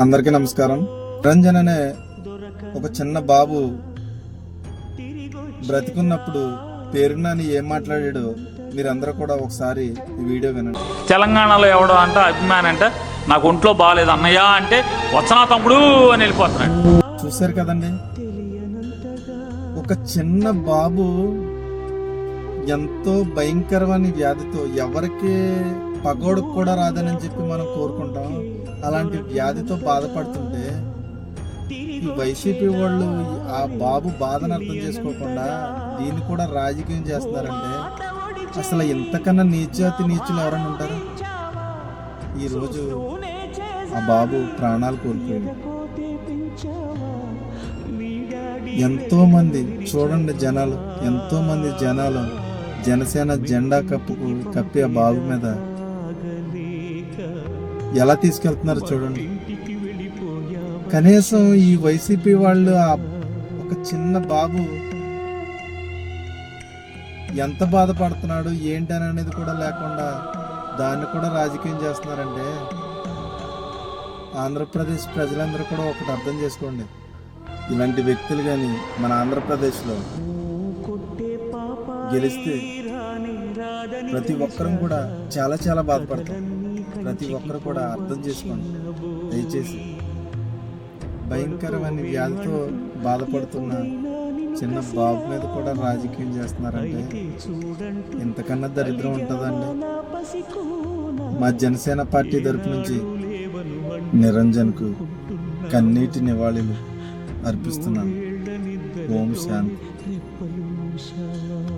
అందరికీ నమస్కారం. నిరంజన్ అనే ఒక చిన్న బాబు బ్రతికున్నప్పుడు పేరునాని ఏం మాట్లాడాడో మీరందరూ కూడా ఒకసారి ఈ వీడియో వినండి. తెలంగాణలో ఎవడో అంటే అభిమాని అంటే నాకు ఒంట్లో బాగాలేదు అన్నయ్య అంటే వచ్చనా తమ్ముడు అని వెళ్ళిపోతున్నాడు. చూశారు కదండి, ఒక చిన్న బాబు ఎంతో భయంకరమైన వ్యాధితో ఎవరికి పగోడుకు కూడా రాదని చెప్పి మనం కోరుకుంటాం. అలాంటి వ్యాధితో బాధపడుతుంటే ఈ వైసీపీ వాళ్ళు ఆ బాబు బాధను అర్థం చేసుకోకుండా దీన్ని కూడా రాజకీయం చేస్తున్నారంటే అసలు ఇంతకన్నా నీచులు ఎవరైనా ఉంటారు? ఈరోజు ఆ బాబు ప్రాణాలు కోల్పోయాడు. ఎంతో మంది చూడండి, ఎంతో మంది జనాలు జనసేన జెండా కప్పి ఆ బాబు మీద ఎలా తీసుకెళ్తున్నారు చూడండి. కనీసం ఈ వైసీపీ వాళ్ళు ఒక చిన్న బాబు ఎంత బాధపడుతున్నాడు ఏంటని అనేది కూడా లేకుండా దాన్ని కూడా రాజకీయం చేస్తున్నారంటే ఆంధ్రప్రదేశ్ ప్రజలందరూ కూడా ఒకటి అర్థం చేసుకోండి. ఇలాంటి వ్యక్తులు కానీ మన ఆంధ్రప్రదేశ్లో గెలిస్తే ప్రతి ఒక్కరూ కూడా చాలా చాలా బాధపడతారు. ప్రతి ఒక్కరు కూడా అర్థం చేసుకోండి దయచేసి. భయంకరమైన వ్యాధితో బాధపడుతున్న చిన్న బాబు మీద కూడా రాజకీయం చేస్తున్నారంటే ఇంతకన్నా దరిద్రం ఉంటుందండి. మా జనసేన పార్టీ తరపు నుంచి నిరంజన్కు కన్నీటి నివాళులు అర్పిస్తున్నాను. ఓం శాంతి.